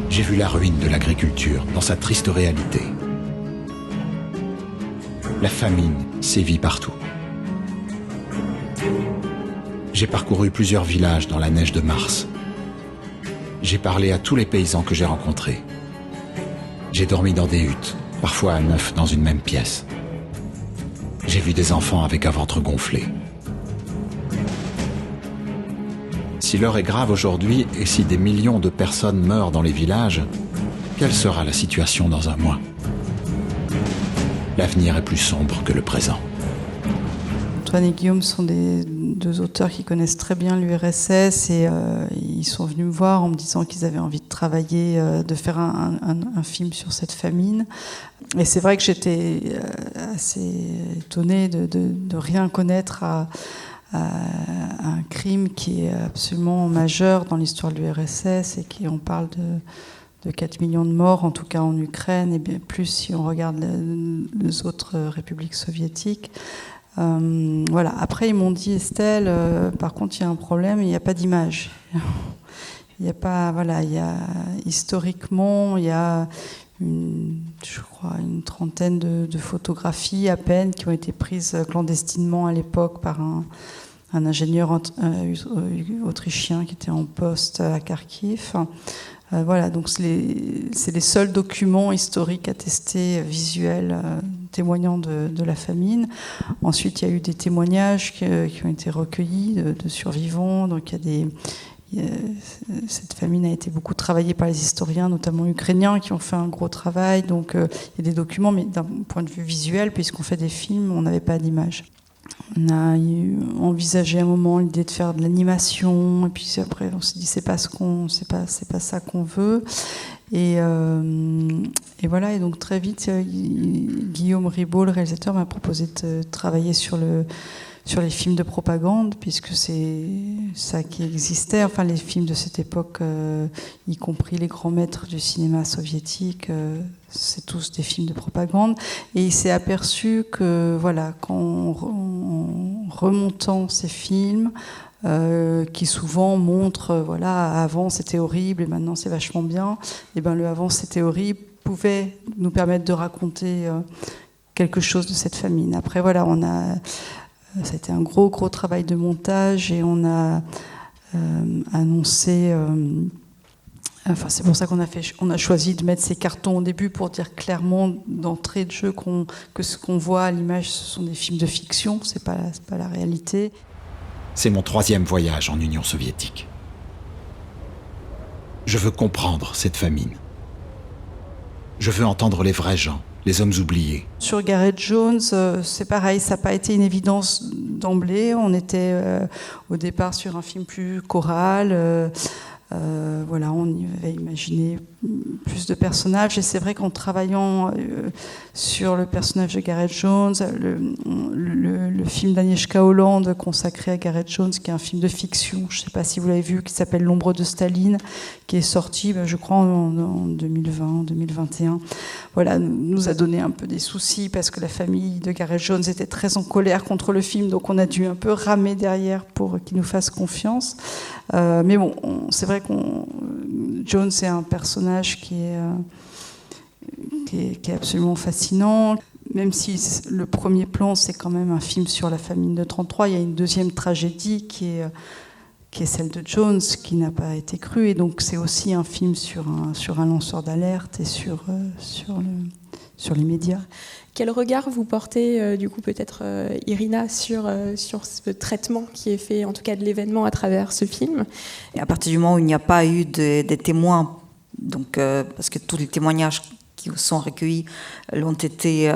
J'ai vu la ruine de l'agriculture dans sa triste réalité. La famine sévit partout. J'ai parcouru plusieurs villages dans la neige de mars. J'ai parlé à tous les paysans que j'ai rencontrés. J'ai dormi dans des huttes, parfois à 9 dans une même pièce. J'ai vu des enfants avec un ventre gonflé. Si l'heure est grave aujourd'hui et si des millions de personnes meurent dans les villages, quelle sera la situation dans un mois ? L'avenir est plus sombre que le présent. Antoine et Guillaume sont deux auteurs qui connaissent très bien l'URSS et ils sont venus me voir en me disant qu'ils avaient envie de travailler, de faire un film sur cette famine. Et c'est vrai que j'étais assez étonnée de rien connaître à un crime qui est absolument majeur dans l'histoire de l'URSS et on parle de 4 millions de morts, en tout cas en Ukraine, et bien plus si on regarde les autres républiques soviétiques. Voilà. Après, ils m'ont dit, Estelle, par contre, il y a un problème, il n'y a pas d'image. Il n'y a pas, voilà, historiquement, il y a je crois, une trentaine de photographies à peine qui ont été prises clandestinement à l'époque par un ingénieur autrichien qui était en poste à Kharkiv. Voilà, donc c'est les seuls documents historiques attestés, visuels, témoignant de la famine. Ensuite, il y a eu des témoignages qui ont été recueillis de survivants. Donc, cette famine a été beaucoup travaillée par les historiens, notamment ukrainiens, qui ont fait un gros travail. Donc, il y a des documents, mais d'un point de vue visuel, puisqu'on fait des films, on n'avait pas d'image. On a envisagé un moment l'idée de faire de l'animation, et puis après on s'est dit c'est pas ça qu'on veut. Et voilà, et donc très vite, Guillaume Ribaud, le réalisateur, m'a proposé de travailler sur les films de propagande, puisque c'est ça qui existait, enfin les films de cette époque, y compris les grands maîtres du cinéma soviétique, c'est tous des films de propagande. Et il s'est aperçu que, voilà, en remontant ces films, qui souvent montrent, voilà, avant c'était horrible et maintenant c'est vachement bien, et ben le avant c'était horrible pouvait nous permettre de raconter quelque chose de cette famine. Après, voilà, ça a été un gros travail de montage et on a annoncé. Enfin, c'est pour ça qu'on a choisi de mettre ces cartons au début pour dire clairement d'entrée de jeu que ce qu'on voit à l'image, ce sont des films de fiction, c'est pas la réalité. C'est mon 3e voyage en Union soviétique. Je veux comprendre cette famine. Je veux entendre les vrais gens, les hommes oubliés. Sur Gareth Jones, c'est pareil, ça n'a pas été une évidence d'emblée. On était au départ sur un film plus choral. Voilà, on y avait imaginé plus de personnages, et c'est vrai qu'en travaillant sur le personnage de Gareth Jones, le film d'Agnieszka Holland consacré à Gareth Jones, qui est un film de fiction, je ne sais pas si vous l'avez vu, qui s'appelle L'ombre de Staline, qui est sorti, je crois, en 2020, 2021. Voilà, nous a donné un peu des soucis parce que la famille de Gareth Jones était très en colère contre le film, donc on a dû un peu ramer derrière pour qu'il nous fasse confiance. Mais bon, c'est vrai Jones est un personnage qui est absolument fascinant. Même si le premier plan, c'est quand même un film sur la famine de 1933, il y a une deuxième tragédie qui est celle de Jones, qui n'a pas été crue. Et donc c'est aussi un film sur un lanceur d'alerte et sur les médias. Quel regard vous portez, du coup, peut-être, Irina, sur ce traitement qui est fait, en tout cas de l'événement, à travers ce film ? Et à partir du moment où il n'y a pas eu des témoins, donc, parce que tous les témoignages qui sont recueillis l'ont été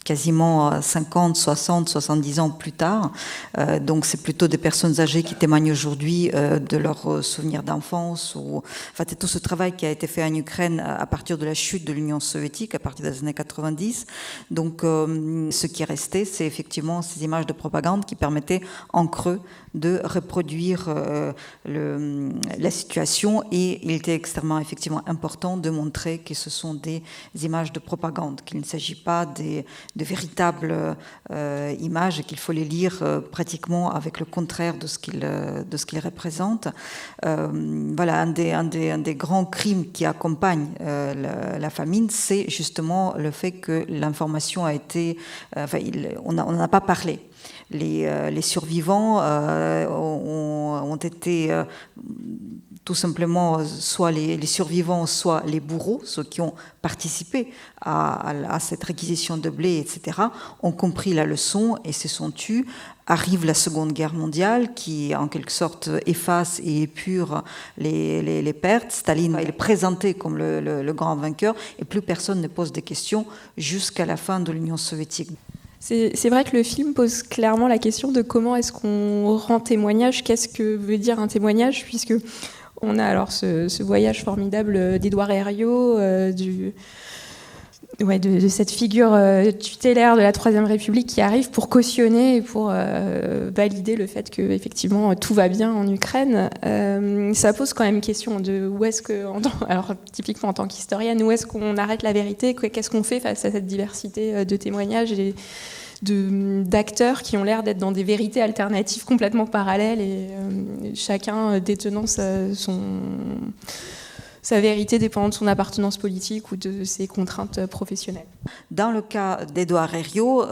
quasiment 50, 60, 70 ans plus tard. Donc c'est plutôt des personnes âgées qui témoignent aujourd'hui de leurs souvenirs d'enfance. Enfin, c'est tout ce travail qui a été fait en Ukraine à partir de la chute de l'Union soviétique, à partir des années 90. Donc ce qui est resté, c'est effectivement ces images de propagande qui permettaient en creux de reproduire la situation, et il était extrêmement effectivement important de montrer que ce sont des images de propagande, qu'il ne s'agit pas de véritables images et qu'il faut les lire pratiquement avec le contraire de ce qu'ils représentent. Voilà, un des grands crimes qui accompagnent la famine, c'est justement le fait que l'information a été... on n'en a pas parlé. Les survivants ont été tout simplement soit les survivants, soit les bourreaux, ceux qui ont participé à cette réquisition de blé, etc., ont compris la leçon et se sont tus. Arrive la Seconde Guerre mondiale qui, en quelque sorte, efface et épure les pertes. Staline est présenté comme le grand vainqueur et plus personne ne pose des questions jusqu'à la fin de l'Union soviétique. C'est vrai que le film pose clairement la question de comment est-ce qu'on rend témoignage, qu'est-ce que veut dire un témoignage, puisque on a alors ce voyage formidable d'Édouard Herriot, de cette figure tutélaire de la Troisième République qui arrive pour cautionner et pour valider le fait que effectivement tout va bien en Ukraine. Ça pose quand même question de où est-ce que, alors typiquement en tant qu'historienne, où est-ce qu'on arrête la vérité, qu'est-ce qu'on fait face à cette diversité de témoignages et d'acteurs qui ont l'air d'être dans des vérités alternatives complètement parallèles et chacun détenant sa vérité dépendant de son appartenance politique ou de ses contraintes professionnelles. Dans le cas d'Édouard Herriot,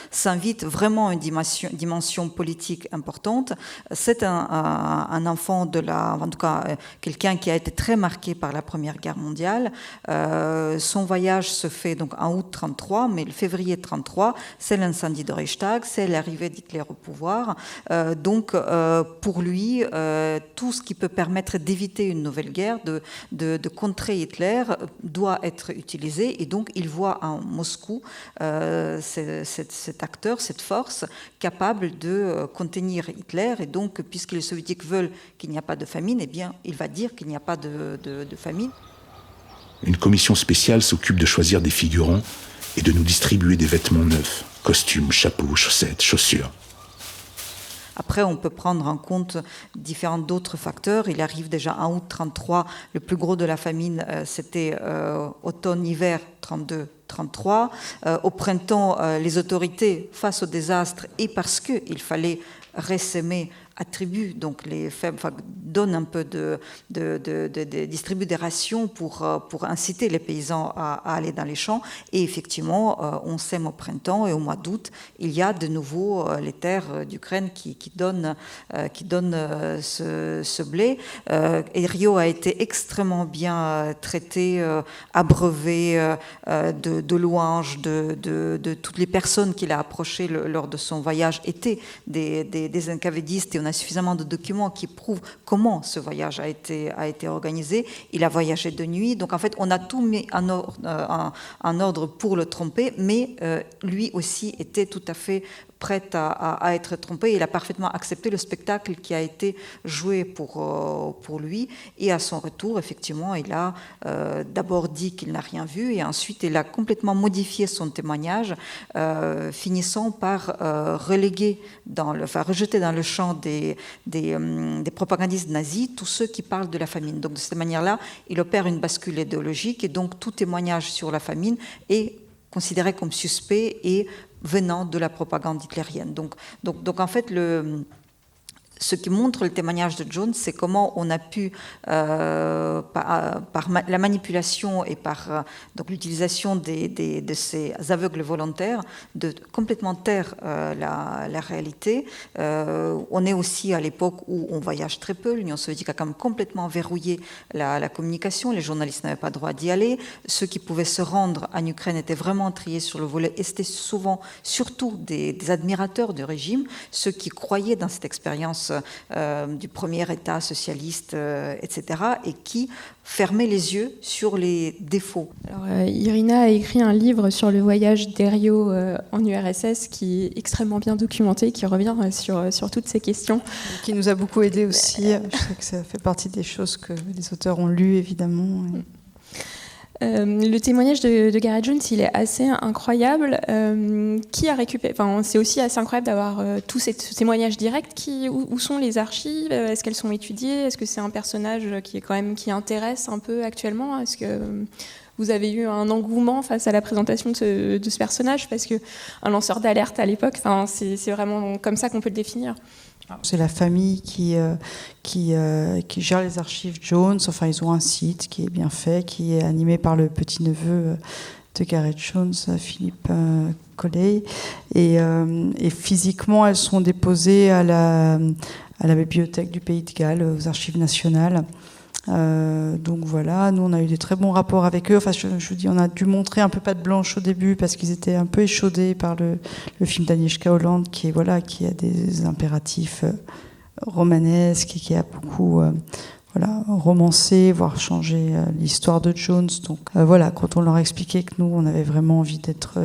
s'invite vraiment une dimension politique importante. C'est un enfant en tout cas quelqu'un qui a été très marqué par la Première Guerre mondiale. Son voyage se fait donc en août 1933, mais le février 1933, c'est l'incendie de Reichstag, c'est l'arrivée d'Hitler au pouvoir. Donc pour lui, tout ce qui peut permettre d'éviter une nouvelle guerre, de contrer Hitler, doit être utilisé, et donc il voit en Moscou cet acteur, cette force capable de contenir Hitler, et donc puisque les soviétiques veulent qu'il n'y a pas de famine, eh bien il va dire qu'il n'y a pas de famine. Une commission spéciale s'occupe de choisir des figurants et de nous distribuer des vêtements neufs, costumes, chapeaux, chaussettes, chaussures. Après, on peut prendre en compte différents d'autres facteurs. Il arrive déjà en août 1933, le plus gros de la famine, c'était automne-hiver 1932-1933. Au printemps, les autorités, face au désastre, et parce qu'il fallait ressemer, attribuent donc les faibles, donnent un peu distribuent des rations pour inciter les paysans à aller dans les champs. Et effectivement, on sème au printemps, et au mois d'août, il y a de nouveau les terres d'Ukraine qui donnent ce blé. Herriot a été extrêmement bien traité, abreuvé de louanges, de toutes les personnes qu'il a approchées lors de son voyage étaient des encavédistes, et on a suffisamment de documents qui prouvent comment ce voyage a été organisé. Il a voyagé de nuit, donc en fait on a tout mis en ordre pour le tromper, mais lui aussi était tout à fait prête à être trompée. Il a parfaitement accepté le spectacle qui a été joué pour lui, et à son retour, effectivement, il a d'abord dit qu'il n'a rien vu, et ensuite il a complètement modifié son témoignage, finissant par rejeter dans le champ des propagandistes nazis tous ceux qui parlent de la famine. Donc de cette manière-là, il opère une bascule idéologique, et donc tout témoignage sur la famine est considéré comme suspect et venant de la propagande hitlérienne. Donc en fait, ce qui montre le témoignage de Jones, c'est comment on a pu, par la manipulation et par l'utilisation de ces aveugles volontaires, de complètement taire la réalité. On est aussi à l'époque où on voyage très peu. L'Union soviétique a quand même complètement verrouillé la communication. Les journalistes n'avaient pas le droit d'y aller. Ceux qui pouvaient se rendre en Ukraine étaient vraiment triés sur le volet, et c'était souvent, surtout des admirateurs du régime, ceux qui croyaient dans cette expérience forces du premier État socialiste, etc., et qui fermait les yeux sur les défauts. Alors, Irina a écrit un livre sur le voyage d'Herriot en URSS qui est extrêmement bien documenté, qui revient sur toutes ces questions. Qui nous a beaucoup aidé aussi. Je sais que ça fait partie des choses que les auteurs ont lues, évidemment. Le témoignage de Gareth Jones, il est assez incroyable. Qui a récupéré c'est aussi assez incroyable d'avoir tous ces témoignages directs. Où sont les archives? Est-ce qu'elles sont étudiées? Est-ce que c'est un personnage qui intéresse un peu actuellement? Est-ce que vous avez eu un engouement face à la présentation de ce personnage? Parce qu'un lanceur d'alerte à l'époque, c'est vraiment comme ça qu'on peut le définir. C'est la famille qui gère les archives Jones. Enfin, ils ont un site qui est bien fait, qui est animé par le petit-neveu de Gareth Jones, Philippe Colley. Et physiquement, elles sont déposées à la bibliothèque du Pays de Galles, aux archives nationales. Donc voilà, nous on a eu des très bons rapports avec eux. Enfin, je vous dis, on a dû montrer un peu patte blanche au début parce qu'ils étaient un peu échaudés par le film d'Agnieszka Holland qui a des impératifs romanesques et qui a beaucoup romancé, voire changé l'histoire de Jones. Donc voilà, quand on leur expliquait que nous on avait vraiment envie d'être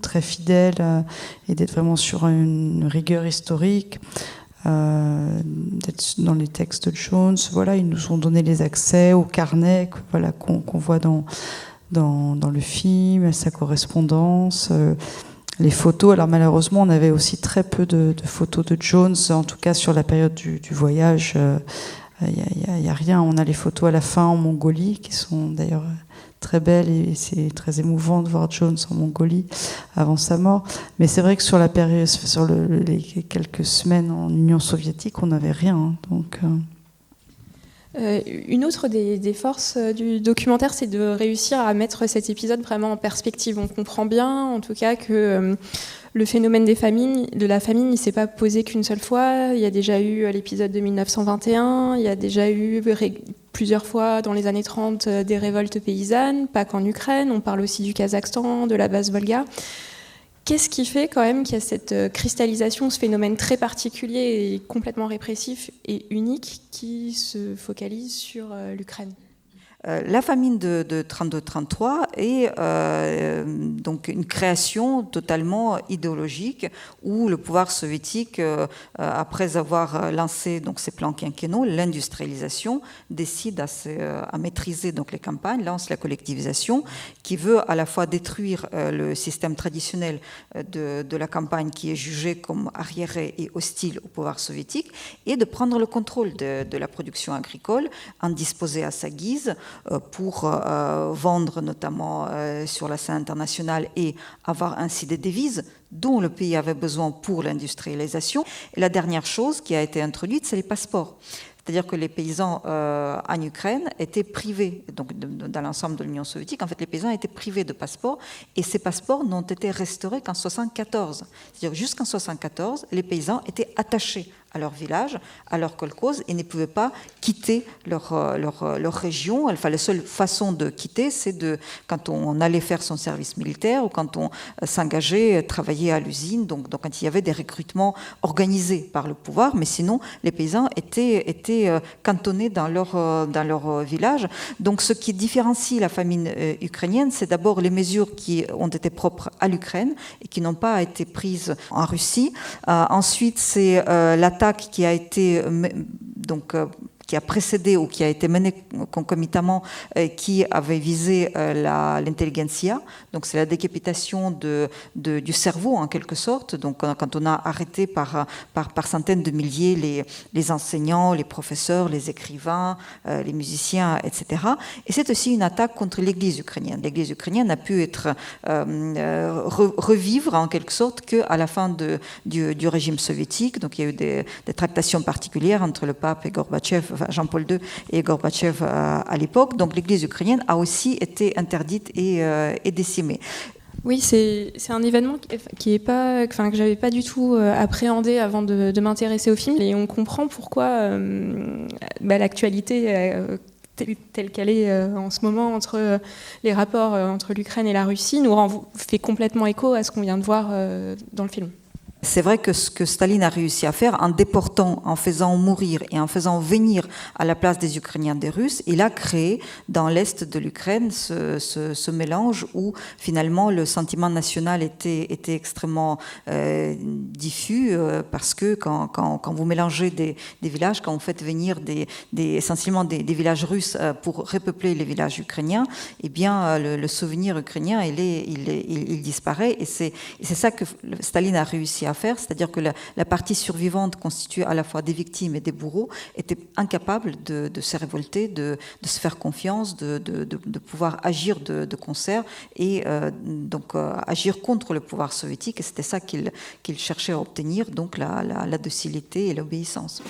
très fidèles et d'être vraiment sur une rigueur historique, d'être dans les textes de Jones, voilà, ils nous ont donné les accès au carnet qu'on voit dans le film, sa correspondance, les photos. Alors malheureusement, on avait aussi très peu de photos de Jones, en tout cas sur la période du voyage. Il y a rien. On a les photos à la fin en Mongolie, qui sont d'ailleurs très belles, et c'est très émouvant de voir Jones en Mongolie avant sa mort. Mais c'est vrai que sur la période, les quelques semaines en Union soviétique, on n'avait rien. Donc, une autre des forces du documentaire, c'est de réussir à mettre cet épisode vraiment en perspective. On comprend bien, en tout cas, que le phénomène de la famine, il ne s'est pas posé qu'une seule fois. Il y a déjà eu l'épisode de 1921, il y a déjà eu plusieurs fois dans les années 30 des révoltes paysannes, pas qu'en Ukraine, on parle aussi du Kazakhstan, de la basse Volga. Qu'est-ce qui fait quand même qu'il y a cette cristallisation, ce phénomène très particulier et complètement répressif et unique qui se focalise sur l'Ukraine ? La famine de 32-33 est donc une création totalement idéologique où le pouvoir soviétique, après avoir lancé donc ses plans quinquennaux, l'industrialisation, décide à maîtriser donc les campagnes, lance la collectivisation, qui veut à la fois détruire le système traditionnel de la campagne qui est jugé comme arriéré et hostile au pouvoir soviétique, et de prendre le contrôle de la production agricole, en disposer à sa guise, pour vendre notamment sur la scène internationale et avoir ainsi des devises dont le pays avait besoin pour l'industrialisation. Et la dernière chose qui a été introduite, c'est les passeports. C'est-à-dire que les paysans en Ukraine étaient privés, donc dans l'ensemble de l'Union soviétique, en fait, les paysans étaient privés de passeports, et ces passeports n'ont été restaurés qu'en 1974. C'est-à-dire jusqu'en 1974, les paysans étaient attachés à leur village, à leur kolkhoz, et ne pouvaient pas quitter leur région. Enfin, la seule façon de quitter, c'est quand on allait faire son service militaire ou quand on s'engageait, travailler à l'usine, donc quand il y avait des recrutements organisés par le pouvoir, mais sinon, les paysans étaient cantonnés dans leur village. Donc, ce qui différencie la famine ukrainienne, c'est d'abord les mesures qui ont été propres à l'Ukraine et qui n'ont pas été prises en Russie. Ensuite, c'est l'attaque qui a été qui a précédé ou qui a été menée concomitamment, qui avait visé l'intelligentsia. Donc c'est la décapitation du cerveau en quelque sorte. Donc quand on a arrêté par centaines de milliers les enseignants, les professeurs, les écrivains, les musiciens, etc. Et c'est aussi une attaque contre l'Église ukrainienne. L'Église ukrainienne a pu être revivre en quelque sorte qu'à la fin du régime soviétique. Donc il y a eu des tractations particulières entre le pape et Gorbatchev, Jean-Paul II et Gorbatchev à l'époque. Donc l'Église ukrainienne a aussi été interdite et décimée. Oui, c'est un événement qui est pas, que j'avais pas du tout appréhendé avant de m'intéresser au film. Et on comprend pourquoi l'actualité telle qu'elle est en ce moment entre les rapports entre l'Ukraine et la Russie nous fait complètement écho à ce qu'on vient de voir dans le film. C'est vrai que ce que Staline a réussi à faire en déportant, en faisant mourir et en faisant venir à la place des Ukrainiens des Russes, il a créé dans l'est de l'Ukraine ce mélange où finalement le sentiment national était extrêmement diffus parce que quand vous mélangez des villages, quand vous faites venir essentiellement des villages russes pour repeupler les villages ukrainiens, eh bien le souvenir ukrainien il disparaît et c'est ça que Staline a réussi à faire, c'est-à-dire que la partie survivante constituée à la fois des victimes et des bourreaux était incapable de se révolter, de se faire confiance, de pouvoir agir de concert et donc agir contre le pouvoir soviétique, et c'était ça qu'il cherchait à obtenir, donc la docilité et l'obéissance.